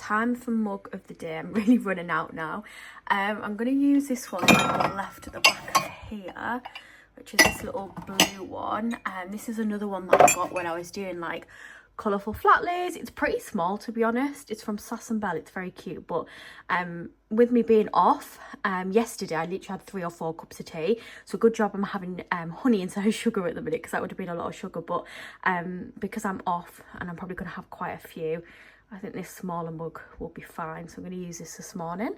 time for mug of the day. I'm really running out now. I'm going to use this one that I've got left at the back of here, which is this little blue one. This is another one that I got when I was doing like colourful flat lays. It's pretty small, to be honest. It's from Sass and Belle. It's very cute, but with me being off yesterday, I literally had 3 or 4 cups of tea, so good job I'm having honey instead of sugar at the minute, because that would have been a lot of sugar. But because I'm off and I'm probably going to have quite a few, I think this smaller mug will be fine, so I'm going to use this morning.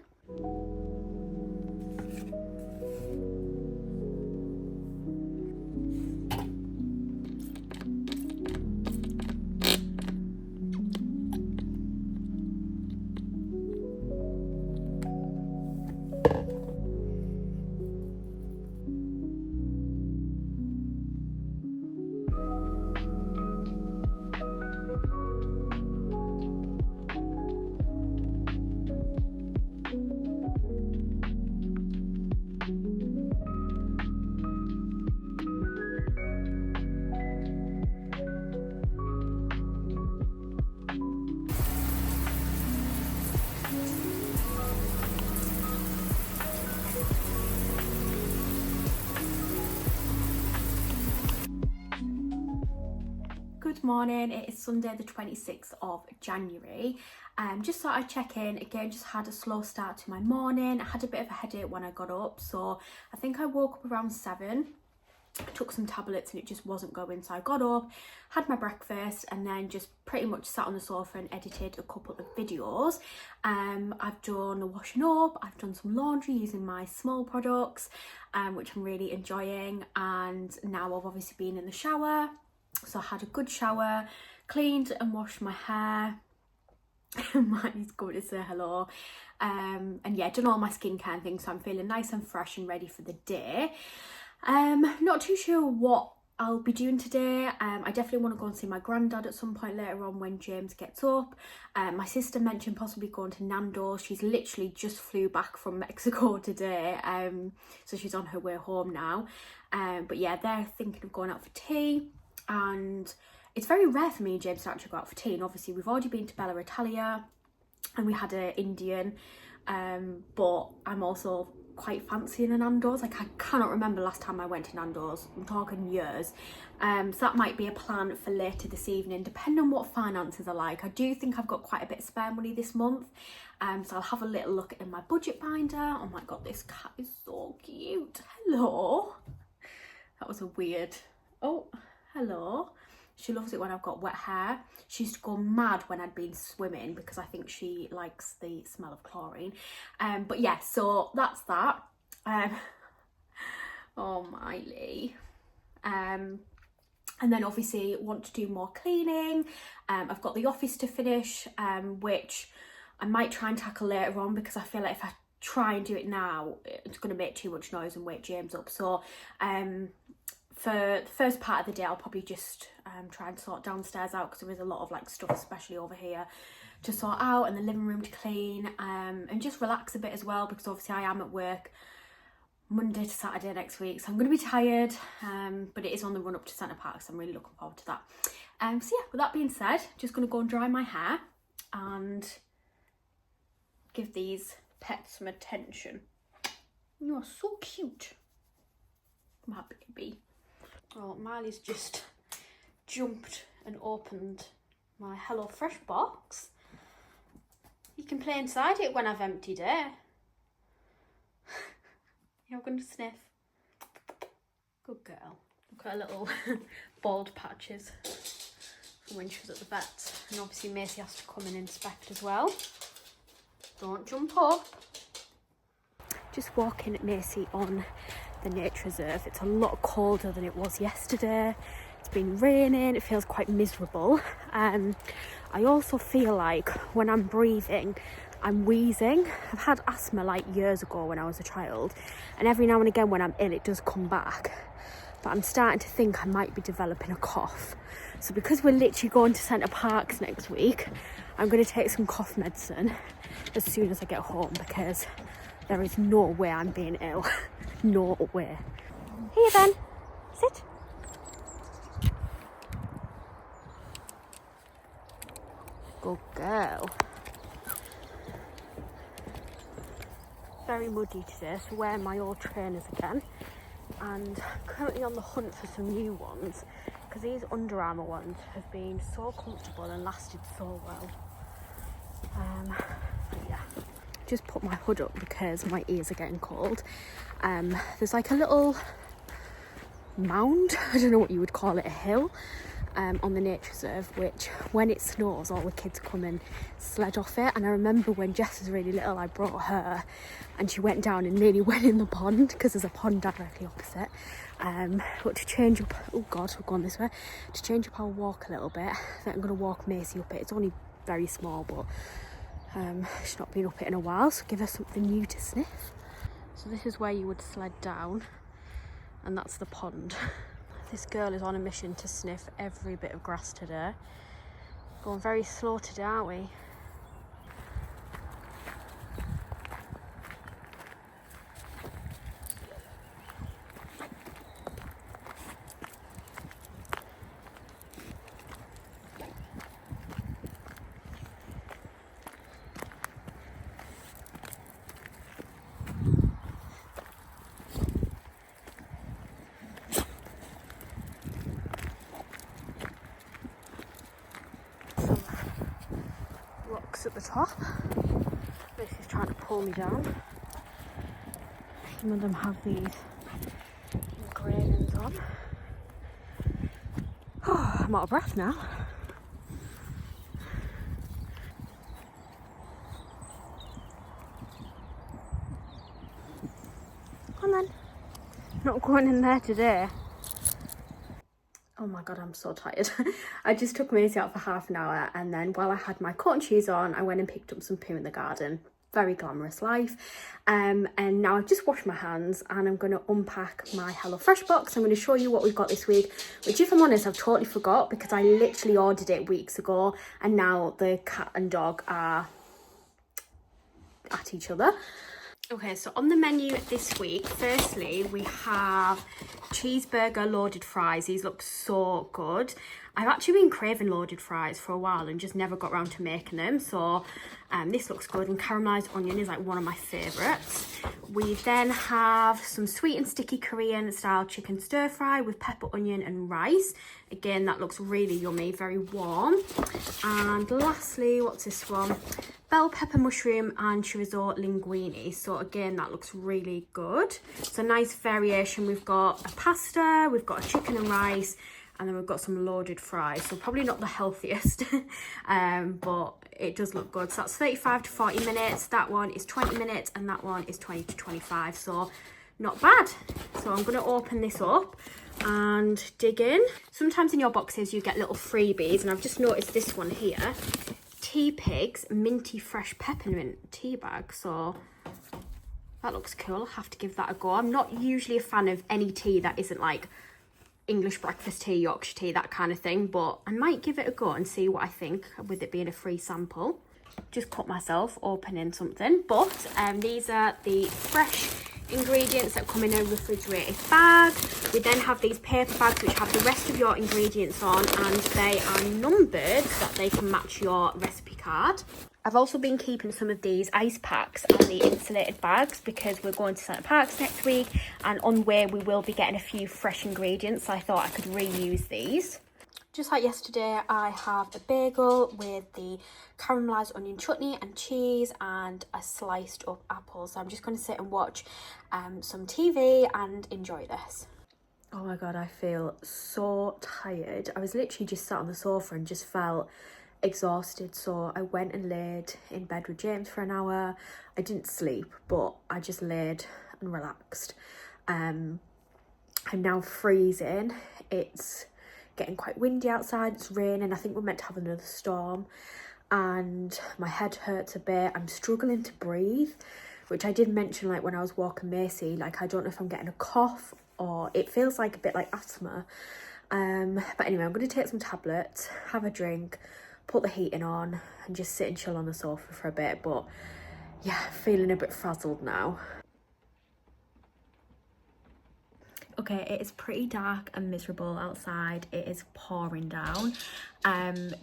Good morning, it is Sunday the 26th of January. Just thought I'd check in again. Just had a slow start to my morning. I had a bit of a headache when I got up, so I think I woke up around 7. I took some tablets and it just wasn't going, so I got up, had my breakfast, and then just pretty much sat on the sofa and edited a couple of videos. I've done a washing up, I've done some laundry using my small products, which I'm really enjoying, and now I've obviously been in the shower. So I had a good shower, cleaned and washed my hair. Marty's coming to say hello. And yeah, done all my skincare and things, so I'm feeling nice and fresh and ready for the day. Not too sure what I'll be doing today. I definitely want to go and see my granddad at some point later on when James gets up. My sister mentioned possibly going to Nando. She's literally just flew back from Mexico today, so she's on her way home now. But yeah, they're thinking of going out for tea. And it's very rare for me and James to actually go out for tea, and obviously we've already been to Bella Italia and we had an Indian, but I'm also quite fancying a Nando's. Like, I cannot remember last time I went to Nando's, I'm talking years. So that might be a plan for later this evening, depending on what finances are like. I do think I've got quite a bit of spare money this month, so I'll have a little look in my budget binder. Oh my god, this cat is so cute. Hello. That was a weird, oh, hello. She loves it when I've got wet hair. She used to go mad when I'd been swimming because I think she likes the smell of chlorine. But yeah, so that's that. Oh, Miley. And then obviously want to do more cleaning. I've got the office to finish, which I might try and tackle later on, because I feel like if I try and do it now, it's going to make too much noise and wake James up. So for the first part of the day, I'll probably just try and sort downstairs out, because there is a lot of like stuff, especially over here, to sort out, and the living room to clean, and just relax a bit as well, because obviously I am at work Monday to Saturday next week, so I'm going to be tired, but it is on the run up to Centre Park, so I'm really looking forward to that. So yeah, with that being said, just going to go and dry my hair and give these pets some attention. You are so cute, my baby. Oh, Miley's just jumped and opened my HelloFresh box. You can play inside it when I've emptied it. You're going to sniff. Good girl. Look at her little bald patches from when she was at the vet. And obviously Macy has to come and inspect as well. Don't jump up. Just walking Macy on the nature reserve. It's a lot colder than it was yesterday. It's been raining, it feels quite miserable. I also feel like when I'm breathing, I'm wheezing. I've had asthma like years ago when I was a child, and every now and again when I'm ill it does come back, but I'm starting to think I might be developing a cough. So because we're literally going to Centre Parks next week, I'm going to take some cough medicine as soon as I get home, because there is no way I'm being ill. No way. Here then, sit. Good girl. very muddy today, so wearing my old trainers again, and currently on the hunt for some new ones because these Under Armour ones have been so comfortable and lasted so well. Yeah, just put my hood up because my ears are getting cold. There's like a little mound, I don't know what you would call it, a hill on the nature reserve, which when it snows all the kids come and sled off it. And I remember when Jess was really little, I brought her and she went down and nearly went in the pond because there's a pond directly opposite. But to change up, oh god, we're going this way, to change up our walk a little bit, I think I'm going to walk Macy up it. It's only very small, but she's not been up it in a while, so give her something new to sniff. So this is where you would sled down, and that's the pond. This girl is on a mission to sniff every bit of grass today. Going very slow today, aren't we? Rocks at the top. This is trying to pull me down. Some of them have these engravings on. Oh, I'm out of breath now. Come on then. Not going in there today. Oh my god, I'm so tired. I just took Maisie out for half an hour, and then while I had my cotton shoes on, I went and picked up some poo in the garden. Very glamorous life. And now I've just washed my hands and I'm going to unpack my HelloFresh box. I'm going to show you what we've got this week, which if I'm honest, I've totally forgot because I literally ordered it weeks ago and now the cat and dog are at each other. Okay, so on the menu this week, firstly, we have cheeseburger loaded fries. These look so good. I've actually been craving loaded fries for a while and just never got around to making them. So this looks good, and caramelised onion is like one of my favourites. We then have some sweet and sticky Korean style chicken stir fry with pepper, onion and rice. Again, that looks really yummy, very warm. And lastly, what's this one? Bell pepper mushroom and chorizo linguine. So again, that looks really good. It's a nice variation. We've got a pasta, we've got a chicken and rice, and then we've got some loaded fries. So probably not the healthiest, but it does look good. So that's 35 to 40 minutes. That one is 20 minutes and that one is 20 to 25. So not bad. So I'm going to open this up and dig in. Sometimes in your boxes you get little freebies, and I've just noticed this one here. Tea Pig's minty fresh peppermint tea bag. So that looks cool. I'll have to give that a go. I'm not usually a fan of any tea that isn't like English breakfast tea, Yorkshire tea, that kind of thing, but I might give it a go and see what I think with it being a free sample. Just cut myself opening something, but these are the fresh ingredients that come in a refrigerated bag. We then have these paper bags which have the rest of your ingredients on, and they are numbered so that they can match your recipe card. I've also been keeping some of these ice packs and the insulated bags because we're going to Centre Parks next week, and on the way we will be getting a few fresh ingredients, so I thought I could reuse these. Just like yesterday, I have a bagel with the caramelised onion chutney and cheese and a sliced up apple. So I'm just going to sit and watch some TV and enjoy this. Oh my god, I feel so tired. I was literally just sat on the sofa and just felt exhausted, so I went and laid in bed with James for an hour. I didn't sleep, but I just laid and relaxed. I'm now freezing. It's getting quite windy outside, it's raining. I think we're meant to have another storm, and my head hurts a bit. I'm struggling to breathe, which I did mention like when I was walking Macy, like I don't know if I'm getting a cough or it feels like a bit like asthma. But anyway, I'm going to take some tablets, have a drink, put the heating on and just sit and chill on the sofa for a bit. But yeah, feeling a bit frazzled now. Okay, it is pretty dark and miserable outside. It is pouring down.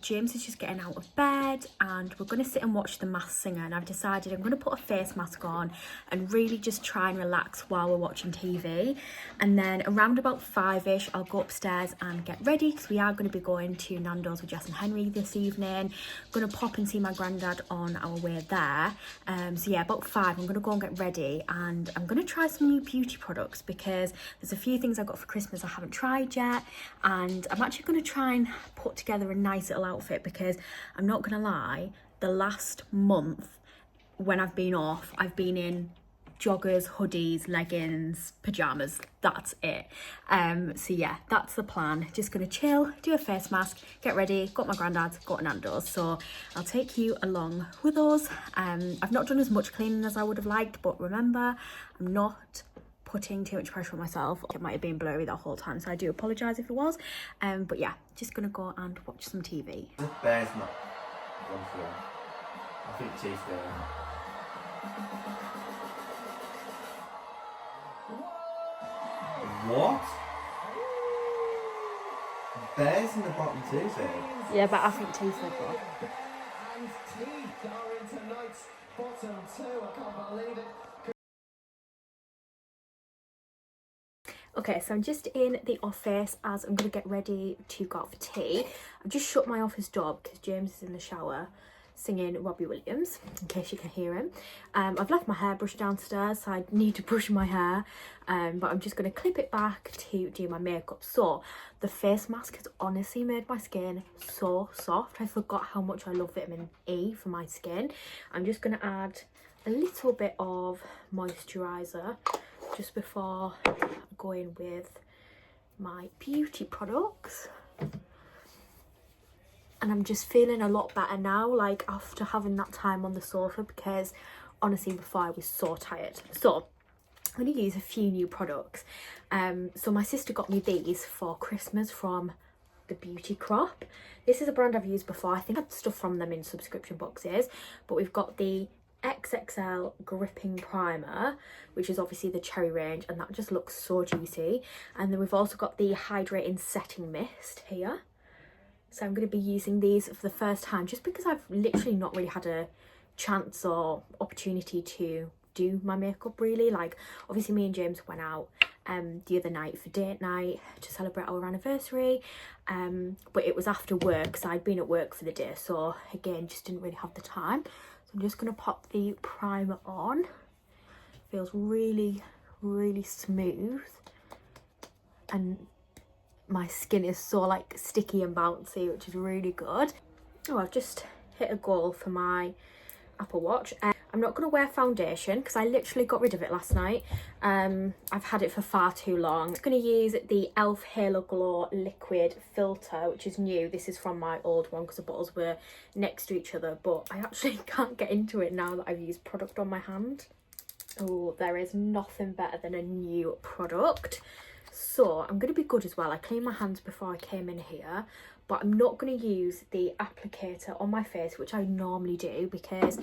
James is just getting out of bed and we're going to sit and watch The Masked Singer, and I've decided I'm going to put a face mask on and really just try and relax while we're watching TV. And then around about 5ish I'll go upstairs and get ready because we are going to be going to Nando's with Jess and Henry this evening. I'm going to pop and see my granddad on our way there. So yeah, about 5 I'm going to go and get ready, and I'm going to try some new beauty products because there's a few things I got for Christmas I haven't tried yet, and I'm actually going to try and put together a nice little outfit because I'm not going to lie, the last month when I've been off, I've been in joggers, hoodies, leggings, pajamas. That's it. So yeah, that's the plan. Just gonna chill, do a face mask, get ready, got my granddad's, got to Nando's. So I'll take you along with us. I've not done as much cleaning as I would have liked, but remember, I'm not putting too much pressure on myself. It might have been blurry that whole time, so I do apologise if it was. But yeah, just gonna go and watch some TV. The bear's not gone through. I think Chief's there. What? Bears in the bottom two, said. Yeah, but I think Teeth said what. And teeth are in tonight's bottom two. I can't believe it. Okay, so I'm just in the office as I'm going to get ready to go out for tea. I've just shut my office door because James is in the shower singing Robbie Williams, in case you can hear him. I've left my hairbrush downstairs, so I need to brush my hair, but I'm just going to clip it back to do my makeup. So the face mask has honestly made my skin so soft. I forgot how much I love vitamin E for my skin. I'm just going to add a little bit of moisturiser just before I go in with my beauty products. And I'm just feeling a lot better now, like after having that time on the sofa, because honestly before I was so tired. So I'm going to use a few new products. So my sister got me these for Christmas from the Beauty Crop. This is a brand I've used before. I think I've had stuff from them in subscription boxes, but we've got the XXL gripping primer, which is obviously the cherry range, and that just looks so juicy. And then we've also got the hydrating setting mist here. So I'm going to be using these for the first time just because I've literally not really had a chance or opportunity to do my makeup really. Like obviously me and James went out the other night for date night to celebrate our anniversary, but it was after work, so I'd been at work for the day, so again just didn't really have the time. So I'm just going to pop the primer on. Feels really smooth, and my skin is so like sticky and bouncy, which is really good. Oh, I've just hit a goal for my Apple Watch. I'm not going to wear foundation because I literally got rid of it last night. I've had it for far too long. I'm going to use the e.l.f. Halo Glow liquid filter, which is new. This is from my old one because the bottles were next to each other, but I actually can't get into it now that I've used product on my hand. Oh, there is nothing better than a new product. So I'm going to be good as well. I cleaned my hands before I came in here, but I'm not going to use the applicator on my face, which I normally do, because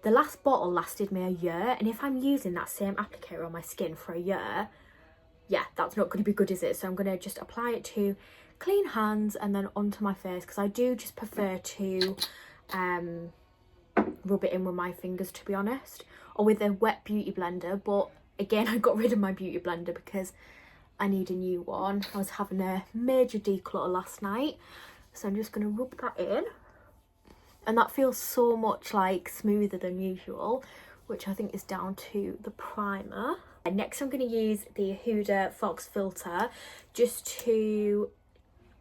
the last bottle lasted me a year, and if I'm using that same applicator on my skin for a year, yeah, that's not going to be good, is it? So I'm going to just apply it to clean hands and then onto my face, because I do just prefer to rub it in with my fingers, to be honest, or with a wet beauty blender. But again, I got rid of my beauty blender because I need a new one. I was having a major declutter last night, so I'm just going to rub that in, and that feels so much like smoother than usual, which I think is down to the primer. And next I'm going to use the Huda Fox filter just to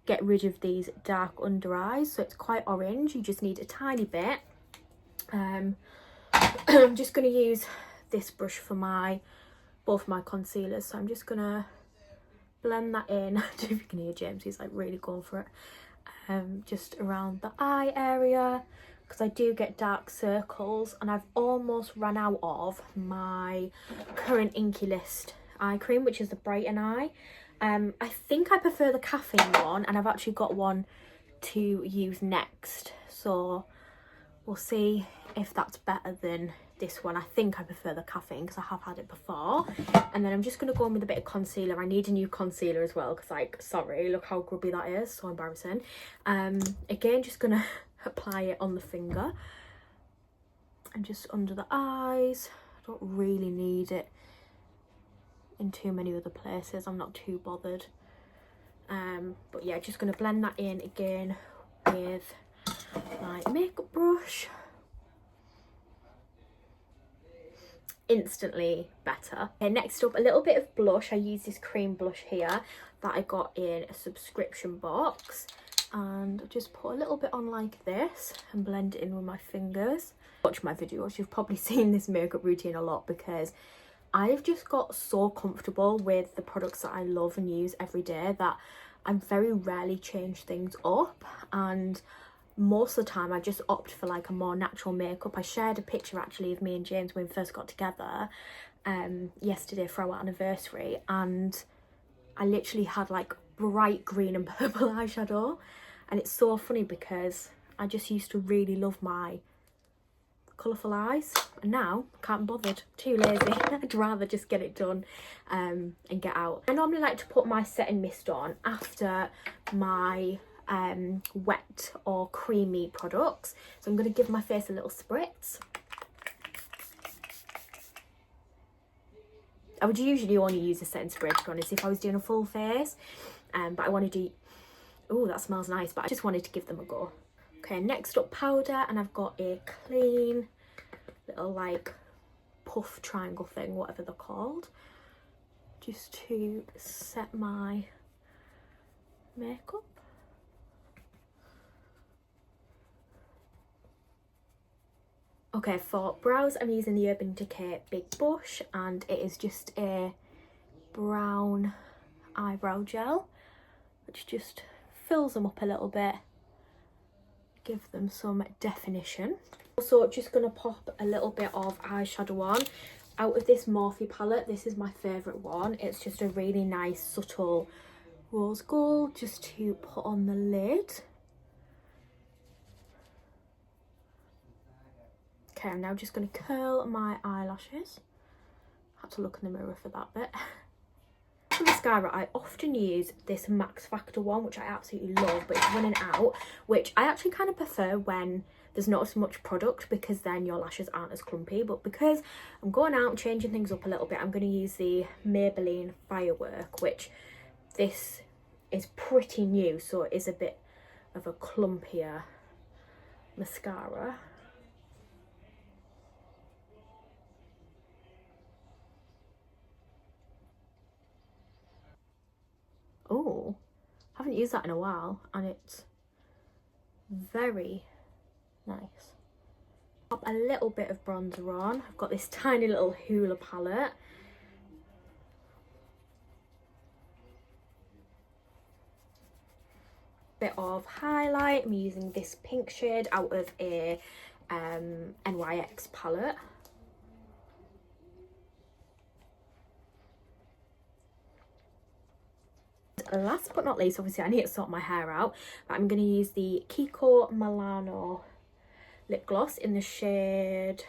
get rid of these dark under eyes. So it's quite orange, you just need a tiny bit. I'm just going to use this brush for both my concealers, so I'm just going to blend that in. I don't know if you can hear James, he's like really going for it. Just around the eye area, because I do get dark circles, and I've almost run out of my current Inky List eye cream, which is the Brighten Eye. I think I prefer the caffeine one, and I've actually got one to use next, so we'll see if that's better than this one. I think I prefer the caffeine because I have had it before. And then I'm just going to go in with a bit of concealer. I need a new concealer as well because, like, sorry, look how grubby that is. So embarrassing. Again, just going to apply it on the finger and just under the eyes. I don't really need it in too many other places. I'm not too bothered. But yeah, just going to blend that in again with my makeup brush. Instantly better. Okay, next up, a little bit of blush. I use this cream blush here that I got in a subscription box, and I just put a little bit on like this and blend it in with my fingers. Watch my videos, you've probably seen this makeup routine a lot because I've just got so comfortable with the products that I love and use every day that I very rarely change things up, and most of the time I just opt for like a more natural makeup. I shared a picture actually of me and James when we first got together yesterday for our anniversary, and I literally had like bright green and purple eyeshadow, and it's so funny because I just used to really love my colourful eyes, and now I can't be bothered, too lazy. I'd rather just get it done and get out. I normally like to put my setting mist on after my wet or creamy products, so I'm going to give my face a little spritz. I would usually only use a setting spray, to be honest, if I was doing a full face, but I wanted to, oh, that smells nice, but I just wanted to give them a go. Okay, next up, powder, and I've got a clean little like puff triangle thing, whatever they're called, just to set my makeup. Okay, for brows I'm using the Urban Decay Big Bush, and it is just a brown eyebrow gel which just fills them up a little bit, give them some definition. Also just going to pop a little bit of eyeshadow on out of this Morphe palette. This is my favourite one. It's just a really nice subtle rose gold just to put on the lid. Okay, I'm now just going to curl my eyelashes. Had to look in the mirror for that bit. For mascara, I often use this Max Factor one, which I absolutely love, but it's running out, which I actually kind of prefer when there's not as much product, because then your lashes aren't as clumpy. But because I'm going out and changing things up a little bit, I'm going to use the Maybelline Firework, which this is pretty new, so it is a bit of a clumpier mascara. Oh, I haven't used that in a while, and it's very nice. Pop a little bit of bronzer on. I've got this tiny little Hoola palette. Bit of highlight. I'm using this pink shade out of a NYX palette. Last but not least, obviously I need to sort my hair out, but I'm going to use the Kiko Milano lip gloss in the shade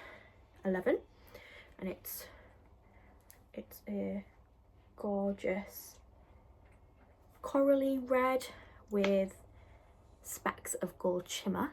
11, and it's a gorgeous corally red with specks of gold shimmer.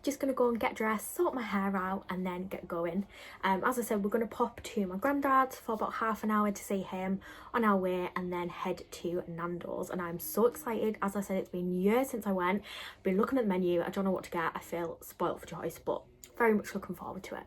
Just gonna go and get dressed, sort my hair out, and then get going. As I said, we're gonna pop to my granddad's for about half an hour to see him on our way, and then head to Nando's. And I'm so excited. As I said, it's been years since I went. I've been looking at the menu. I don't know what to get. I feel spoilt for choice, but very much looking forward to it.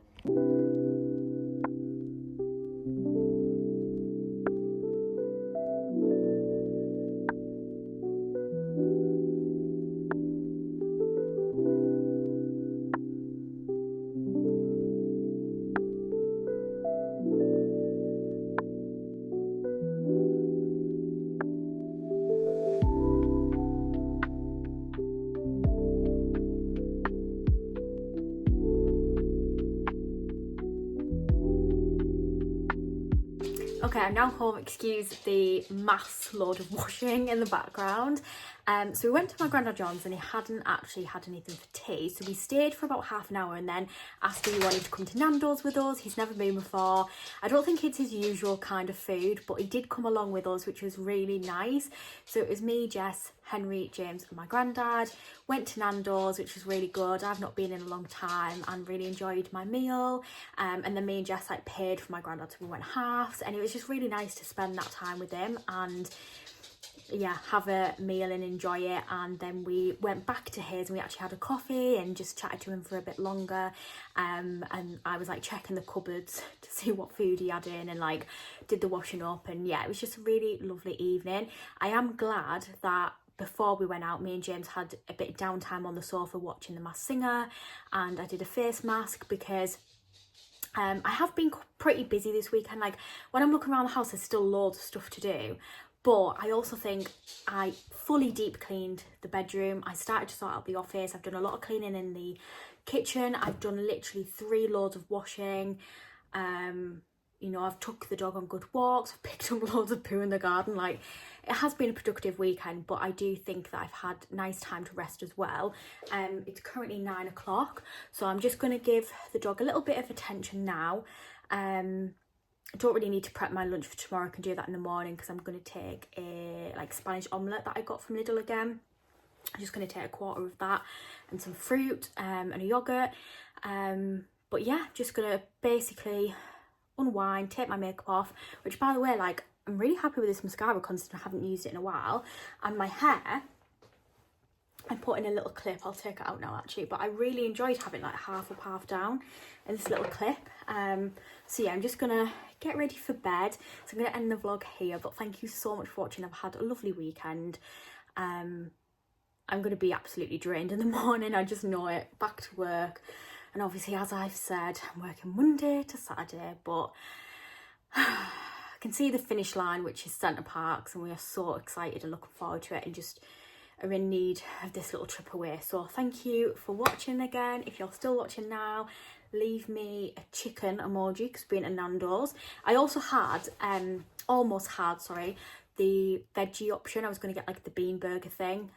Okay, I'm now home. Excuse the mass load of washing in the background. So we went to my Grandad John's and he hadn't actually had anything for tea. So we stayed for about half an hour and then asked if he wanted to come to Nando's with us. He's never been before. I don't think it's his usual kind of food, but he did come along with us, which was really nice. So it was me, Jess, Henry, James and my granddad. Went to Nando's, which was really good. I've not been in a long time and really enjoyed my meal. And then me and Jess like paid for my granddad, so we went halves, and it was just really nice to spend that time with him and yeah, have a meal and enjoy it. And then we went back to his and we actually had a coffee and just chatted to him for a bit longer. And I was like checking the cupboards to see what food he had in and like did the washing up, and yeah, it was just a really lovely evening. I am glad that before we went out, me and James had a bit of downtime on the sofa watching The Masked Singer, and I did a face mask because I have been pretty busy this weekend. Like when I'm looking around the house, there's still loads of stuff to do. But I also think I fully deep cleaned the bedroom. I started to sort out the office. I've done a lot of cleaning in the kitchen. I've done literally 3 loads of washing. You know, I've took the dog on good walks. I've picked up loads of poo in the garden. Like, it has been a productive weekend, but I do think that I've had nice time to rest as well. It's currently 9 o'clock, so I'm just going to give the dog a little bit of attention now. I don't really need to prep my lunch for tomorrow. I can do that in the morning because I'm going to take a like Spanish omelette that I got from Lidl again. I'm just going to take a quarter of that and some fruit and a yogurt. But yeah, just going to basically unwind, take my makeup off, which by the way, like I'm really happy with this mascara considering I haven't used it in a while. And my hair, I put in a little clip. I'll take it out now actually, but I really enjoyed having like half up, half down in this little clip. So yeah, I'm just gonna get ready for bed. So I'm gonna end the vlog here, but thank you so much for watching. I've had a lovely weekend. I'm gonna be absolutely drained in the morning, I just know it. Back to work, and obviously as I've said, I'm working Monday to Saturday, but I can see the finish line, which is Centre Parks, and we are so excited and looking forward to it, and just are in need of this little trip away. So thank you for watching again. If you're still watching now, leave me a chicken emoji because we're in Nando's. I also had almost had, sorry, the veggie option. I was going to get like the bean burger thing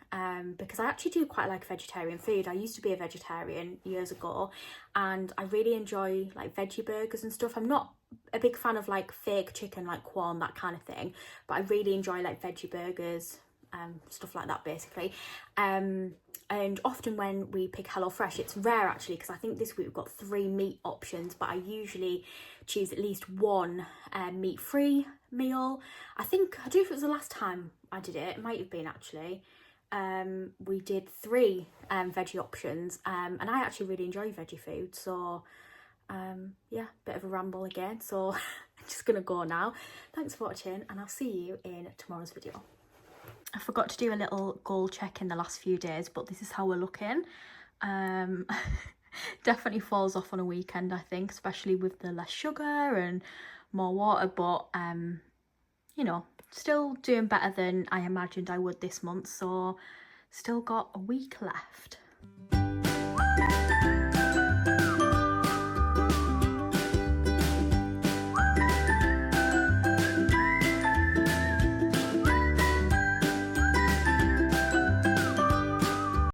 because I actually do quite like vegetarian food. I used to be a vegetarian years ago and I really enjoy like veggie burgers and stuff. I'm not a big fan of like fake chicken, like Quorn, that kind of thing, but I really enjoy like veggie burgers, stuff like that basically. And often when we pick HelloFresh, it's rare actually because I think this week we've got 3 meat options, but I usually choose at least 1 meat-free meal. I don't know if it was the last time I did it, it might have been actually. We did 3 veggie options, and I actually really enjoy veggie food, so yeah, bit of a ramble again, so I'm just gonna go now. Thanks for watching and I'll see you in tomorrow's video. I forgot to do a little goal check in the last few days, but this is how we're looking. Definitely falls off on a weekend, I think, especially with the less sugar and more water, but you know, still doing better than I imagined I would this month, so still got a week left.